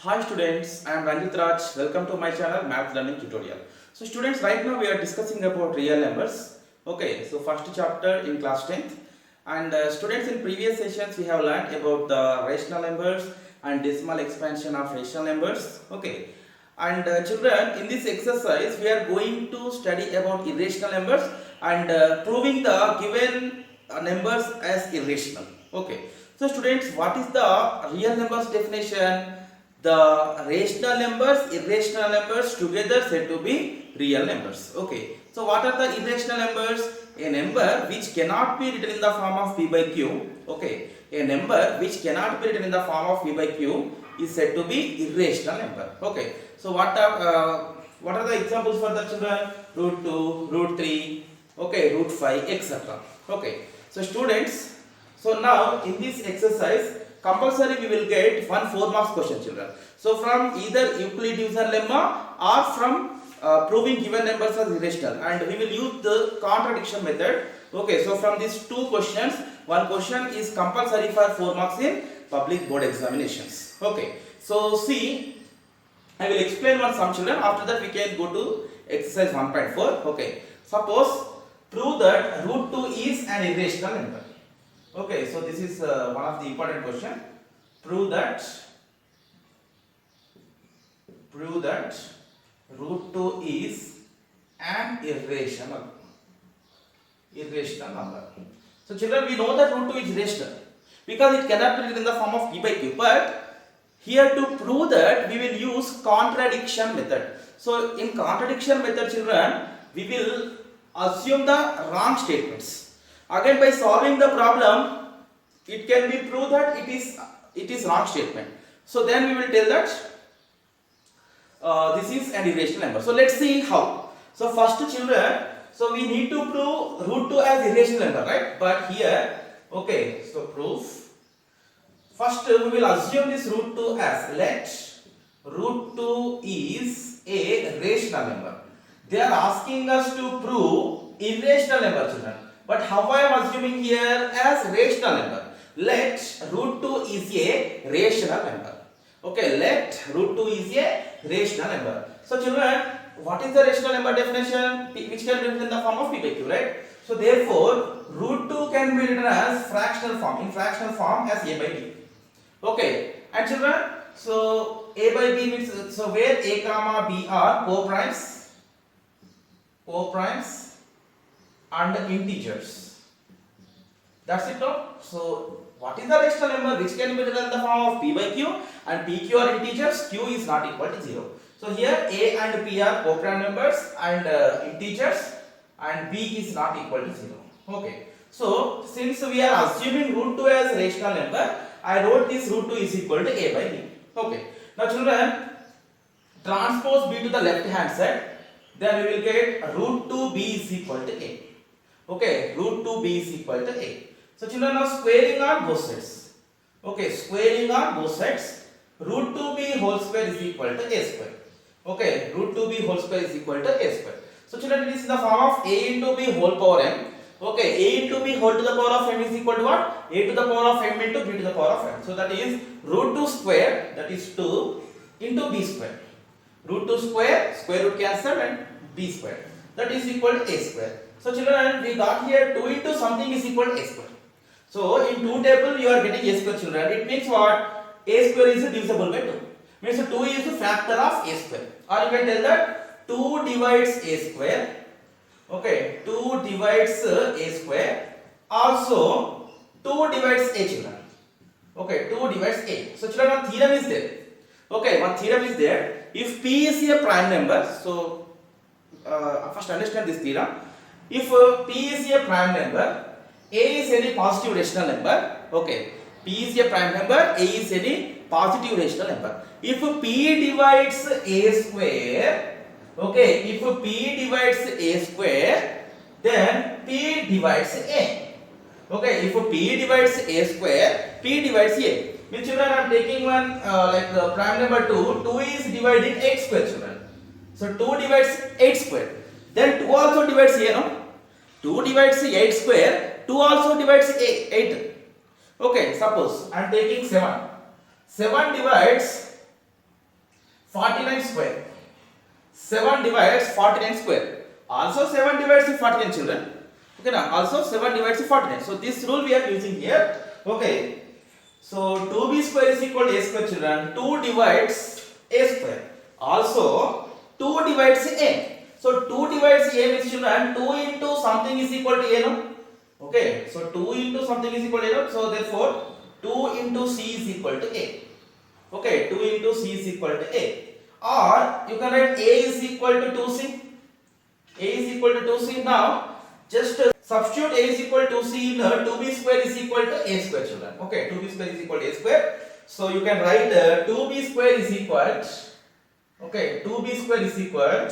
Hi students, I am Ranjit Raj. Welcome to my channel Math Learning Tutorial. So students, right now we are discussing about real numbers. Okay, so first chapter in class 10th. And students, in previous sessions we have learned about the rational numbers and decimal expansion of rational numbers. Okay, and children, in this exercise we are going to study about irrational numbers and proving the given numbers as irrational. Okay, so students, what is the real numbers definition? The rational numbers, irrational numbers together said to be real numbers. Okay, so what are the irrational numbers? A number which cannot be written in the form of p by q. Okay, a number which cannot be written in the form of p by q is said to be irrational number. Okay, so what are the examples for the children? Root 2, root 3, okay, root 5, etc. Okay, so students, so now in this exercise compulsory we will get one 4 marks question, children. So from either Euclid division lemma or from proving given numbers as irrational, and we will use the contradiction method. Okay, so from these two questions, one question is compulsory for 4 marks in public board examinations. Okay, so see, I will explain one sum, children. After that we can go to exercise 1.4. Okay, suppose prove that root 2 is an irrational number. Okay, so this is one of the important question. Prove that root 2 is an irrational number. So children, we know that root 2 is rational because it cannot be written in the form of p by q. But here to prove that we will use contradiction method. So in contradiction method, children, we will assume the wrong statements. Again, by solving the problem, it can be proved that it is wrong statement. So then we will tell that this is an irrational number. So let's see how. So first, children, so we need to prove root 2 as irrational number, right? But here, okay, so proof. First we will assume this root 2 as, let root 2 is a rational number. They are asking us to prove irrational number, children. But how I am assuming here as rational number? Let root 2 is a rational number. Okay, let root 2 is a rational number. So children, what is the rational number definition? Which can be written in the form of p by q, right? So therefore, root 2 can be written as fractional form, in fractional form as a by b. Okay, and children, so a by b means, so where a comma b are co-primes and integers. That's it, no? So what is the rational number which can be written in the form of p by q, and pq are integers, q is not equal to 0. So here a and p are co-prime numbers and integers, and b is not equal to 0. Okay, so since we are assuming root 2 as rational number, I wrote this root 2 is equal to a by b. Okay, now children, transpose b to the left hand side, then we will get root 2b is equal to a. Okay, root 2b is equal to a. So children, now squaring on both sides. Okay, squaring on both sides, root 2b whole square is equal to a square. Okay, root 2b whole square is equal to a square. So children, it is in the form of a into b whole power m. Okay, a into b whole to the power of m is equal to what? A to the power of m into b to the power of m. So that is root 2 square, that is 2 into b square. Root 2 square, square root cancelled, and b square, that is equal to a square. So children, we got here 2 into something is equal to a square. So in 2 table you are getting a square, children. It means what? A square is divisible by 2. Means 2 is the factor of a square. Or you can tell that 2 divides a square. Okay, 2 divides a square. Also 2 divides a, children. Okay, 2 divides a. So children, one theorem is there. Okay, one theorem is there. If p is a prime number, so first understand this theorem. If p is a prime number, a is any positive rational number. Okay, p is a prime number, a is any positive rational number. If p divides a square, okay, if p divides a square, then p divides a. Okay, if p divides a square, p divides a. Means children, I am taking one prime number 2. 2 is dividing 8 square, children. So 2 divides 8 square. Then 2 also divides a, no? 2 divides 8 square. 2 also divides 8. Okay, suppose I am taking 7. 7 divides 49 square. 7 divides 49 square. Also 7 divides 49 children. Okay now, also 7 divides 49. So this rule we are using here. Okay. So 2b square is equal to a square children. 2 divides a square. Also 2 divides a. So 2 divides a means children 2 into something is equal to a no. Okay. So 2 into something is equal to a no. So therefore 2 into c is equal to a. Okay. 2 into c is equal to a. Or you can write a is equal to 2c. A is equal to 2c. Now just substitute a is equal to c in 2b square is equal to a square children. Okay, 2b square is equal to a square. So you can write 2b square is equal to, okay, 2b square is equal to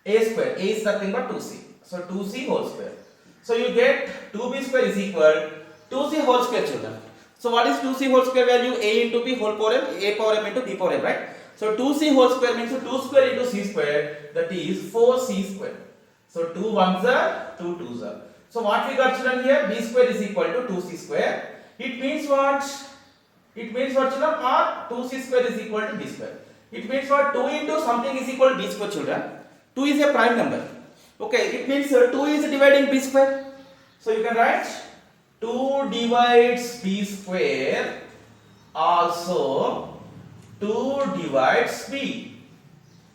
a square. A is nothing but 2c. So 2c whole square. So you get 2b square is equal to 2c whole square children. So what is 2c whole square value? A into b whole power m, a power m into b power m, right? So 2c whole square means 2 square into c square, that is 4c square. So 2 ones are 2 twos are. So what we got children here? B square is equal to 2c square. It means what? It means what children? Or 2c square is equal to b square. It means what? 2 into something is equal to b square children. 2 is a prime number. Okay, it means 2 is dividing b square. So you can write 2 divides b square, also 2 divides b.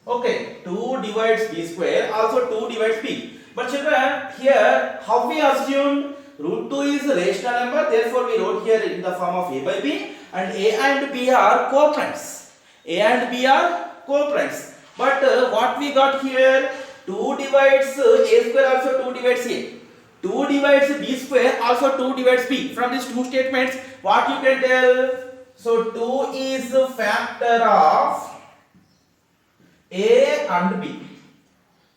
Okay, 2 divides b square, also 2 divides b. But children, here how we assumed root 2 is a rational number, therefore we wrote here in the form of a by b, and a and b are co-primes. A and b are co-primes. But what we got here? 2 divides a square, also 2 divides a. 2 divides b square, also 2 divides b. From these two statements, what you can tell? So 2 is a factor of a and b.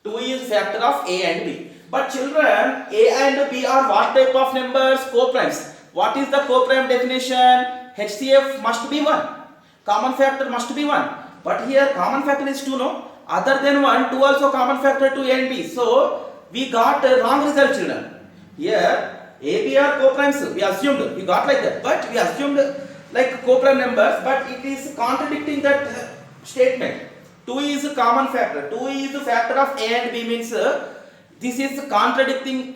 2 is factor of a and b. But children, a and b are what type of numbers? Co-primes. What is the co-prime definition? HCF must be 1. Common factor must be 1. But here common factor is 2, no? Other than 1, 2 also common factor to a and b. So we got a wrong result children. Here a, b are co-primes. We assumed, we got like that. But we assumed like co-prime numbers, but it is contradicting that statement. 2 is a common factor. 2 is a factor of a and b means this is contradicting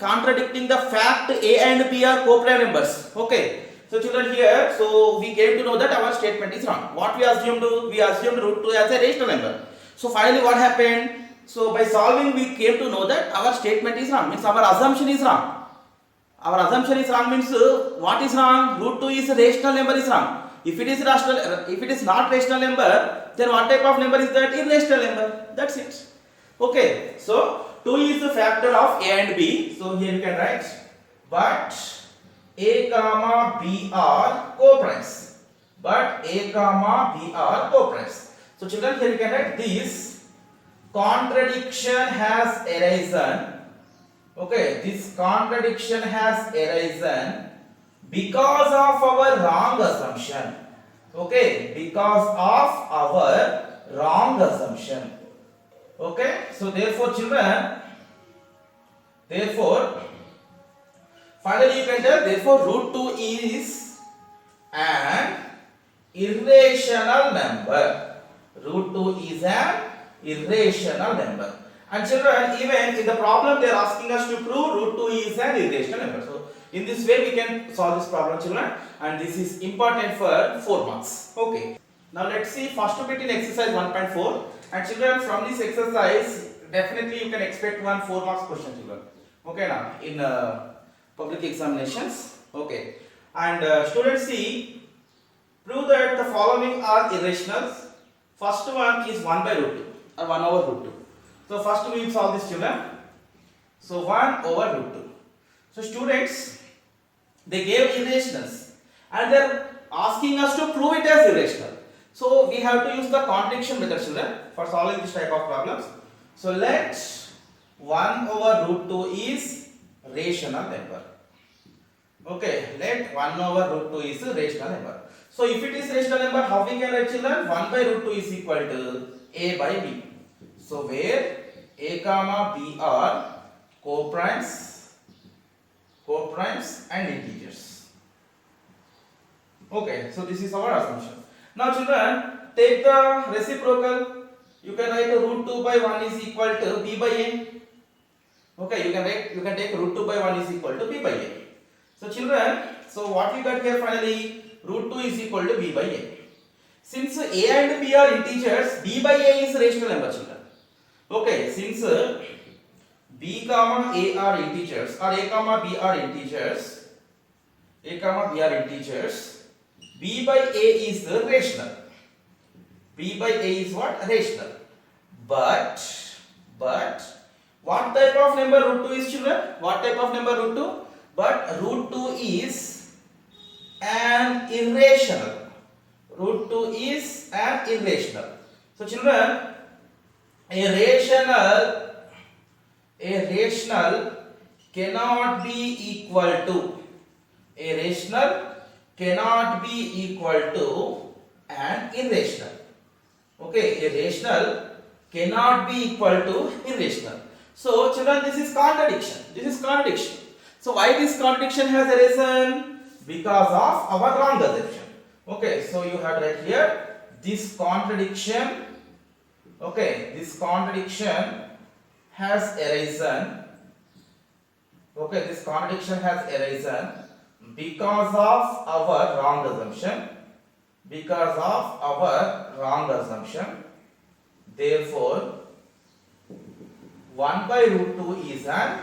the fact a and b are co-prime numbers. Okay. So children here, so we came to know that our statement is wrong. What we assumed? We assumed root 2 as a rational number. So finally what happened? So by solving we came to know that our statement is wrong. Means our assumption is wrong. Our assumption is wrong means what is wrong? Root 2 is a rational number is wrong. If it is rational, if it is not rational number, then what type of number is that? Irrational number. That's it. Okay. So 2 is the factor of a and b. So here you can write, but a comma b are co-primes. But a comma b are co-primes. So children, here you can write this contradiction has arisen. Okay, this contradiction has arisen because of our wrong assumption. Okay, because of our wrong assumption. Okay, so therefore children, therefore finally you can tell, therefore root 2 is an irrational number. Root 2 is an irrational number. And children, even in the problem they are asking us to prove root 2 is an irrational number. So in this way we can solve this problem children, and this is important for 4 marks. Okay. Now let's see first bit in exercise 1.4, and children, from this exercise definitely you can expect 4 marks question children. Okay now, in public examinations. Okay. And students, see, prove that the following are irrationals. First one is 1 by root 2 or 1 over root 2. So first we will solve this children. So 1 over root 2. So students, they gave irrationals and they are asking us to prove it as irrational. So we have to use the contradiction method children for solving this type of problems. So let 1 over root 2 is rational number. Okay, let 1 over root 2 is a rational number. So if it is rational number, how we can write children? 1 by root 2 is equal to a by b. So where a comma b are co-primes and integers. Okay, so this is our assumption. Now children, take the reciprocal. You can write root 2 by 1 is equal to b by a. Okay, you can take root 2 by 1 is equal to b by a. So children, so what we got here finally, root 2 is equal to b by a. Since a and b are integers, b by a is rational number, children. Okay, since b comma a are integers or a comma b are integers, b by a is the rational. B by a is what? Rational. But what type of number root 2 is, children? What type of number root 2? But root 2 is an irrational. Root 2 is an irrational. So children, a rational cannot be equal to an irrational. Okay, a rational cannot be equal to irrational. So children, this is contradiction. So why this contradiction has arisen? Because of our wrong assumption. Okay, so you have right here this contradiction. Okay, this contradiction has arisen. Okay, this contradiction has arisen because of our wrong assumption. Therefore, 1 by root 2 is an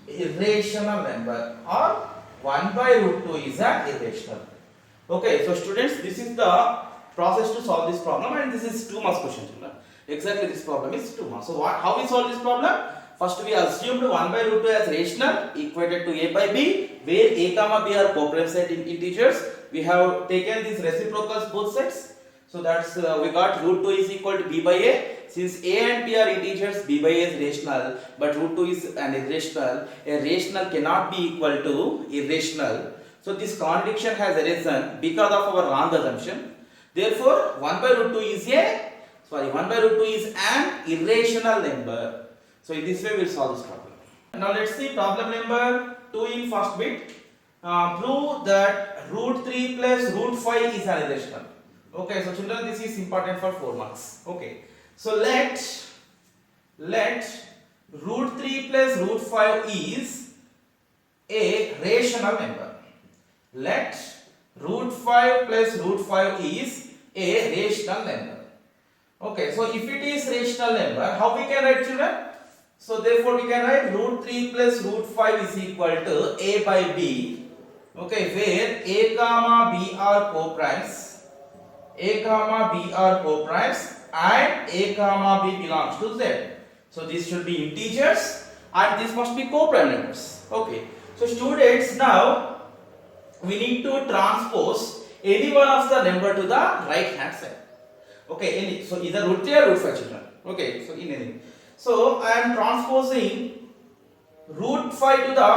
irrational number, or 1 by root 2 is an irrational. Okay, so students, this is the process to solve this problem, and this is 2 marks question. Exactly, this problem is 2 marks. So how we solve this problem? First we assumed 1 by root 2 as rational equated to a by b, where a comma b are co-prime set in integers. We have taken these reciprocals both sides. So that's we got root 2 is equal to b by a. Since a and b are integers, b by a is rational, but root 2 is an irrational. A rational cannot be equal to irrational. So this contradiction has arisen because of our wrong assumption. Therefore, 1 by root 2 is an irrational number. So in this way we will solve this problem. Now let's see problem number 2 in first bit. Prove that root 3 plus root 5 is an irrational. Okay, so children, this is important for 4 marks. Okay, so let root 3 plus root 5 is a rational number. Let root 5 plus root 5 is a rational number. Okay, so if it is rational number, how we can write, children? So therefore we can write root 3 plus root 5 is equal to a by b. Okay, where a comma b are co-primes, and a comma b belongs to z. So this should be integers and this must be co-prime numbers. Okay, so students, now we need to transpose any one of the number to the right hand side. Okay, so either root 3 or root 5, children. Okay, so in any. So I am transposing root 5 to the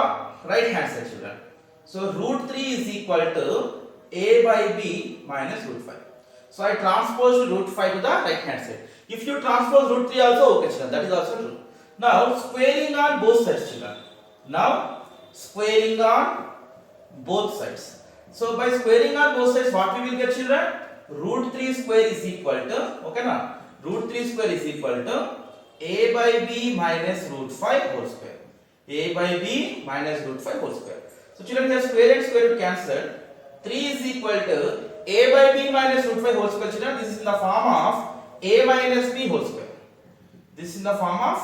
right hand side, children. So root 3 is equal to a by b minus root 5. So I transpose root 5 to the right hand side. If you transpose root 3 also, okay, children, that is also true. Now squaring on both sides, children. So by squaring on both sides, what we will get, children? Root 3 square is equal to, okay now, root 3 square is equal to a by b minus root 5 whole square. So children, here square and square root cancelled. 3 is equal to a by b minus root 5 whole square, children. This is in the form of a minus b whole square. This is in the form of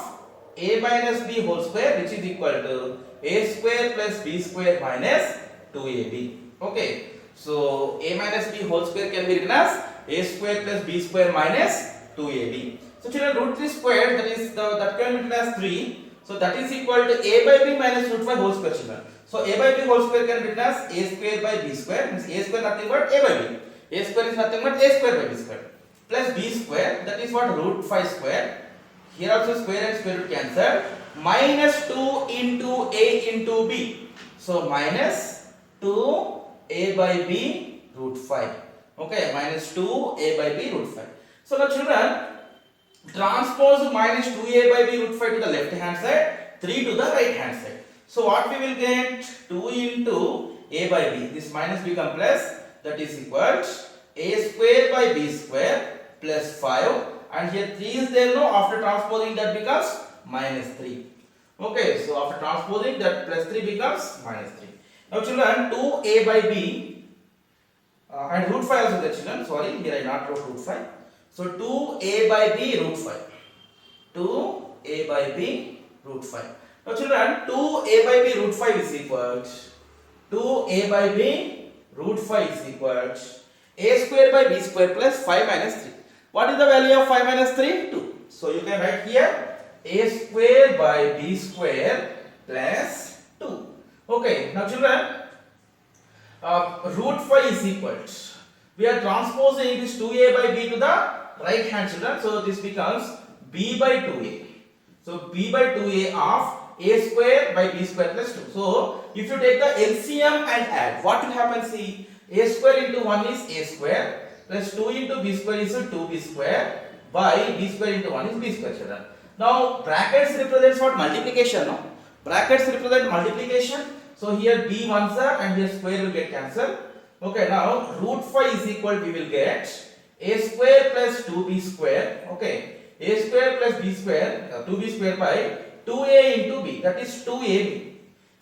a minus b whole square, which is equal to a square plus b square minus 2ab. Okay, so a minus b whole square can be written as a square plus b square minus 2ab. So children, root 3 square, that can be written as 3. So that is equal to a by b minus root 5 whole square, children. So a by b whole square can be written as a square by b square, means a square nothing but a by b. A square is nothing but a square by b square, plus b square, that is what, root 5 square. Here also square and square root cancel. Minus 2 into a into b. So minus 2 a by b root 5. Okay, minus 2 a by b root 5. So now children, transpose minus 2a by b root 5 to the left hand side, 3 to the right hand side. So what we will get? 2 into a by b. This minus become plus, that is equal a square by b square plus 5, and here 3 is there, no, after transposing that becomes minus 3. Okay, so after transposing that plus 3 becomes minus 3. Now children, 2a by b and root 5 also there children, sorry, here I not wrote root 5. So 2a by b root 5. 2a by b root 5. Now children, 2a by b root 5 is equal to 2a by b root 5 is equal to a square by b square plus 5 minus 3. What is the value of 5 minus 3? 2. So you can write here a square by b square plus 2. Okay, now children, root 5 is equal to, we are transposing this 2a by b to the right hand children, so this becomes b by 2a. So b by 2a of a square by b square plus 2. So if you take the LCM and add, what will happen? See, a square into 1 is a square plus 2 into b square is 2b square by b square into 1 is b square children. Now brackets represents what? Multiplication, no? Brackets represent multiplication. So here b ones are and here square will get cancelled. Okay, now root 5 is equal, we will get a square plus 2b square. Okay, a square plus b square, 2b square by 2a into b, that is 2ab.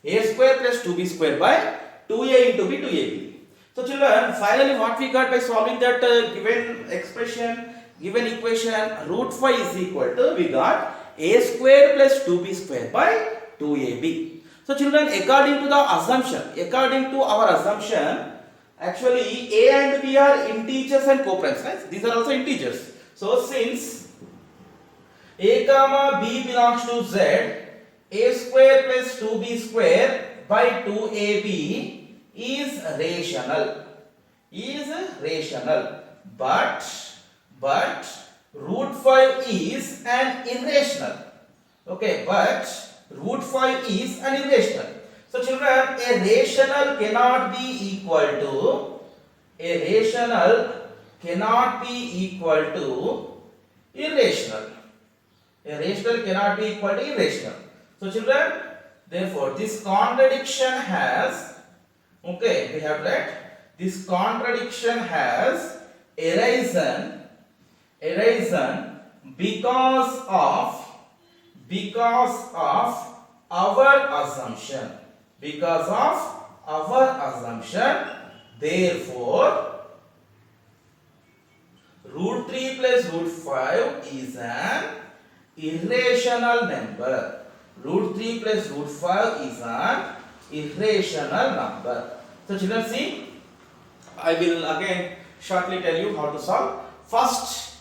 A square plus 2b square by 2a into b, 2ab. So children, finally what we got by solving that given expression, given equation, root 5 is equal to, we got a square plus 2b square by 2ab. So children, according to the assumption, according to our assumption, actually a and b are integers and co-primes, right? These are also integers. So since a comma b belongs to z, a square plus 2b square by 2ab is rational, but root 5 is an irrational. Okay, but root 5 is an irrational. So children, a rational cannot be equal to irrational. A rational cannot be equal to irrational. So children, therefore this contradiction has, okay, we have read, this contradiction has arisen because of our assumption. Therefore root 3 plus root 5 is an irrational number. Root 3 plus root 5 is an irrational number. So children, see, I will again shortly tell you how to solve. First,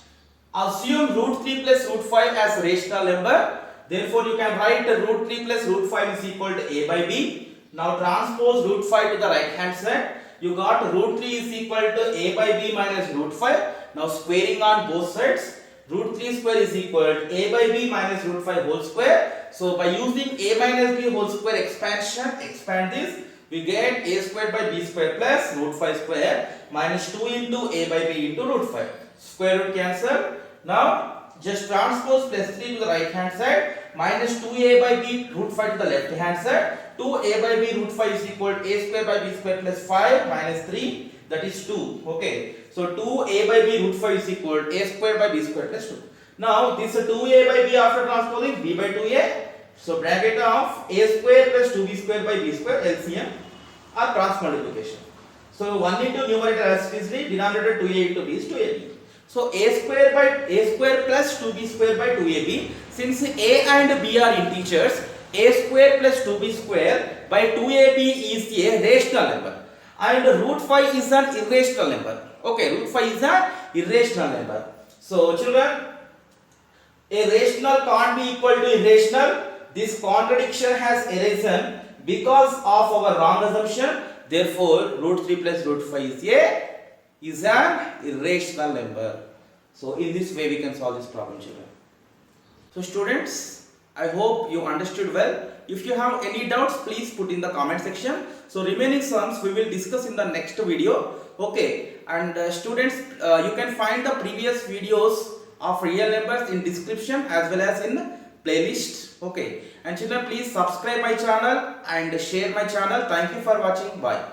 assume root 3 plus root 5 as rational number. Therefore, you can write root 3 plus root 5 is equal to a by b. Now transpose root 5 to the right hand side. You got root 3 is equal to a by b minus root 5. Now squaring on both sides. Root 3 square is equal to a by b minus root 5 whole square. So by using a minus b whole square expansion, expand this, we get a square by b square plus root 5 square minus 2 into a by b into root 5. Square root cancel. Now just transpose plus 3 to the right hand side minus 2a by b root 5 to the left hand side. 2a by b root 5 is equal to a square by b square plus 5 minus 3, that is 2. Okay, so 2a by b root 5 is equal to a square by b square plus 2. Now this 2a by b after transposing b by 2a. So bracket of a square plus 2b square by b square, LCM, or cross multiplication. So 1 into numerator as it is, denominator 2a into b is 2ab. So a square plus 2b square by 2ab. Since a and b are integers, a square plus 2b square by 2ab is a rational number, and root 5 is an irrational number. Okay, root 5 is an irrational number. So children, a rational can't be equal to irrational. This contradiction has arisen because of our wrong assumption. Therefore, root 3 plus root 5 is an irrational number. So in this way we can solve this problem, children. So students, I hope you understood well. If you have any doubts, please put in the comment section. So remaining sums we will discuss in the next video. Okay, and students, you can find the previous videos of real numbers in description as well as in playlist. Okay, and children, please subscribe my channel and share my channel. Thank you for watching. Bye.